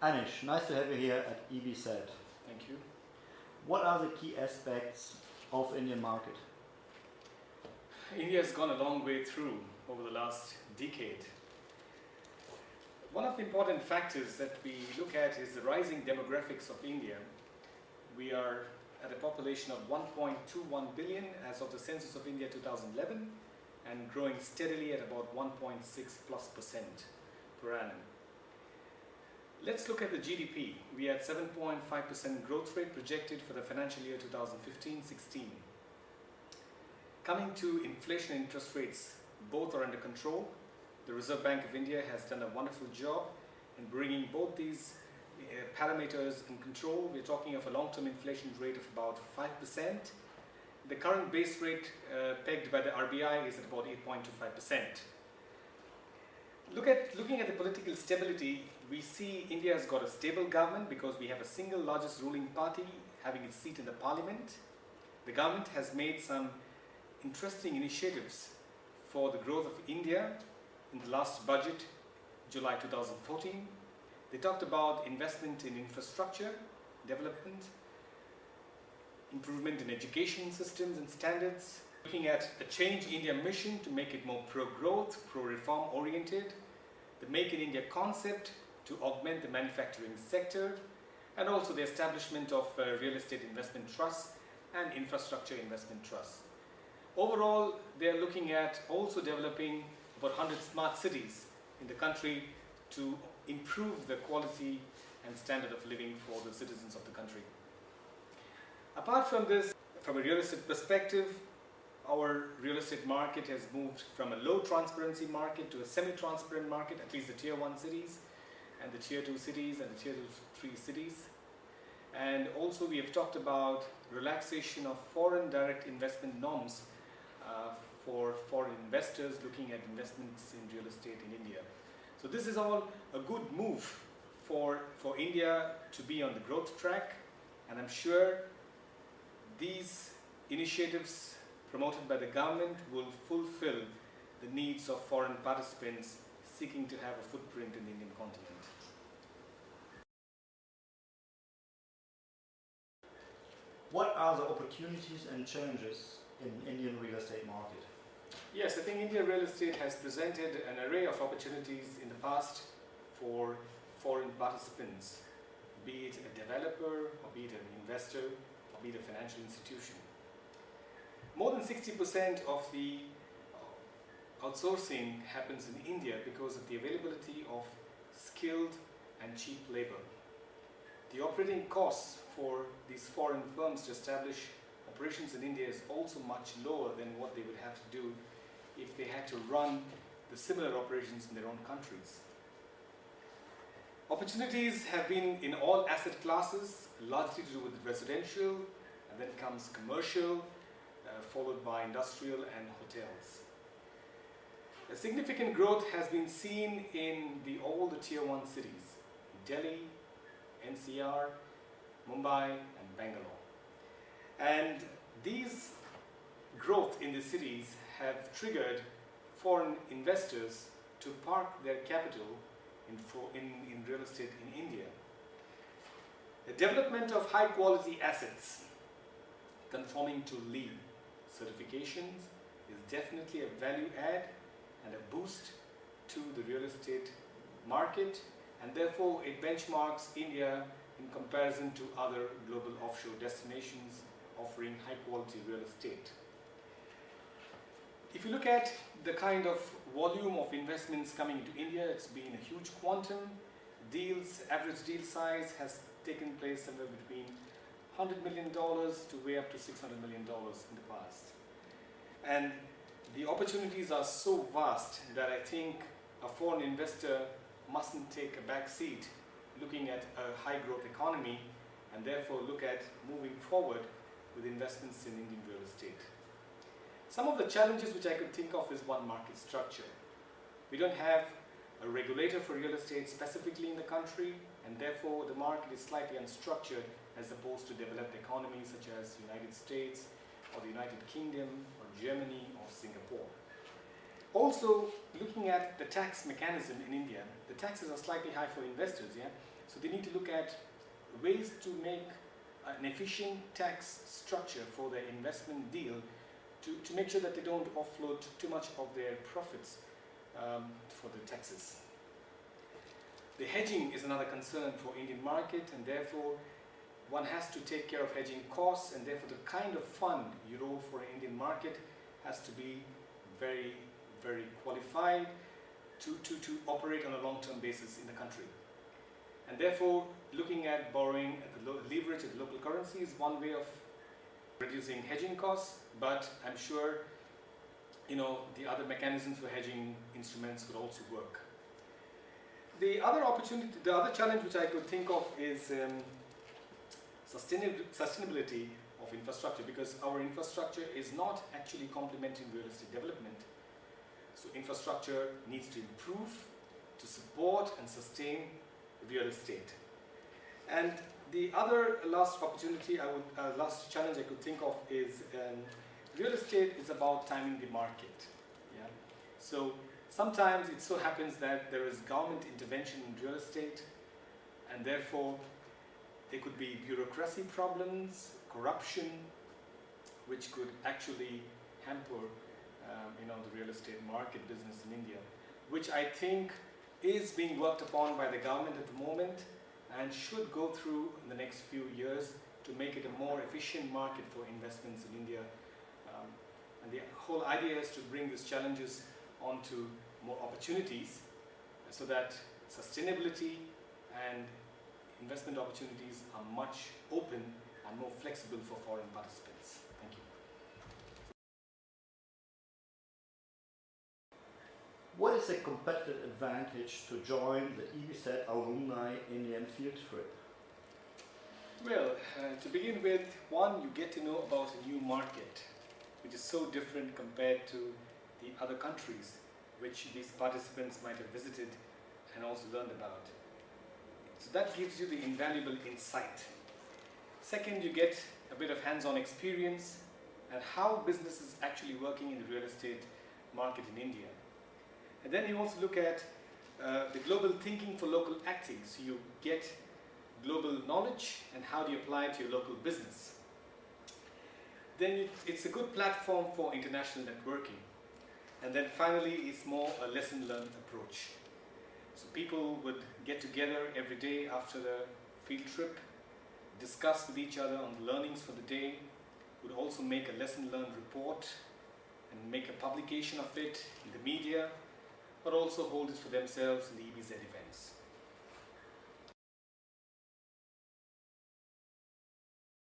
Anish, nice to have you here at EBZ. Thank you. What are the key aspects of Indian market? India has gone a long way through over the last decade. One of the important factors that we look at is the rising demographics of India. We are at a population of 1.21 billion as of the Census of India 2011 and growing steadily at about 1.6+% per annum. Let's look at the GDP. We had 7.5% growth rate projected for the financial year 2015-16. Coming to inflation and interest rates, both are under control. The Reserve Bank of India has done a wonderful job in bringing both these parameters in control. We're talking of a long-term inflation rate of about 5%. The current base rate pegged by the RBI is at about 8.25%. Looking at the political stability, we see India has got a stable government because we have a single largest ruling party having its seat in the parliament. The government has made some interesting initiatives for the growth of India in the last budget, July 2014. They talked about investment in infrastructure, development, improvement in education systems and standards, looking at a Change India mission to make it more pro-growth, pro-reform oriented, the Make in India concept to augment the manufacturing sector, and also the establishment of real estate investment trusts and infrastructure investment trusts. Overall, they are looking at also developing about 100 smart cities in the country to improve the quality and standard of living for the citizens of the country. Apart from this, from a real estate perspective, our real estate market has moved from a low transparency market to a semi-transparent market, at least the tier 1 cities and the tier 2 cities and the tier 3 cities. And also we have talked about relaxation of foreign direct investment norms for foreign investors looking at investments in real estate in India. So this is all a good move for India to be on the growth track, and I'm sure these initiatives promoted by the government will fulfill the needs of foreign participants seeking to have a footprint in the Indian continent. What are the opportunities and challenges in Indian real estate market? Yes, I think Indian real estate has presented an array of opportunities in the past for foreign participants, be it a developer, or be it an investor, or be it a financial institution. More than 60% of the outsourcing happens in India because of the availability of skilled and cheap labor. The operating costs for these foreign firms to establish operations in India is also much lower than what they would have to do if they had to run the similar operations in their own countries. Opportunities have been in all asset classes, largely to do with residential, and then comes commercial, followed by industrial and hotels. A significant growth has been seen in all the tier 1 cities, Delhi, NCR, Mumbai and Bangalore. And these growth in the cities have triggered foreign investors to park their capital in real estate in India. The development of high quality assets conforming to LEED certifications is definitely a value add and a boost to the real estate market, and therefore it benchmarks India in comparison to other global offshore destinations offering high quality real estate. If you look at the kind of volume of investments coming into India, it's been a huge quantum. Average deal size has taken place somewhere between $100 million to way up to $600 million in the past. And the opportunities are so vast that I think a foreign investor mustn't take a back seat looking at a high growth economy, and therefore look at moving forward with investments in Indian real estate. Some of the challenges which I could think of is one, market structure. We don't have a regulator for real estate specifically in the country, and therefore the market is slightly unstructured as opposed to developed economies such as the United States or the United Kingdom or Germany or Singapore. Also, looking at the tax mechanism in India, the taxes are slightly high for investors, yeah? So they need to look at ways to make an efficient tax structure for their investment deal to make sure that they don't offload too much of their profits for the taxes. The hedging is another concern for Indian market, and therefore one has to take care of hedging costs, and therefore the kind of fund you roll for an Indian market has to be very, very qualified to operate on a long-term basis in the country. And therefore, looking at borrowing at the leverage of the local currency is one way of reducing hedging costs, but I'm sure the other mechanisms for hedging instruments could also work. The other challenge which I could think of is sustainability of infrastructure, because our infrastructure is not actually complementing real estate development. So infrastructure needs to improve to support and sustain real estate. And the other last challenge I could think of is real estate is about timing the market. Yeah? So sometimes it so happens that there is government intervention in real estate, and therefore there could be bureaucracy problems, corruption, which could actually hamper the real estate market business in India, which I think is being worked upon by the government at the moment and should go through in the next few years to make it a more efficient market for investments in India. And the whole idea is to bring these challenges onto more opportunities so that sustainability and investment opportunities are much open and more flexible for foreign participants. Thank you. What is a competitive advantage to join the EBZ Alumni Indian field trip? Well, to begin with, one, you get to know about a new market, which is so different compared to the other countries which these participants might have visited and also learned about. So that gives you the invaluable insight. Second, you get a bit of hands-on experience and how business is actually working in the real estate market in India. And then you also look at the global thinking for local acting. So you get global knowledge and how do you apply it to your local business. Then it's a good platform for international networking. And then finally, it's more a lesson learned approach. So people would get together every day after the field trip, discuss with each other on the learnings for the day, would also make a lesson learned report and make a publication of it in the media, but also hold it for themselves in the EBZ events.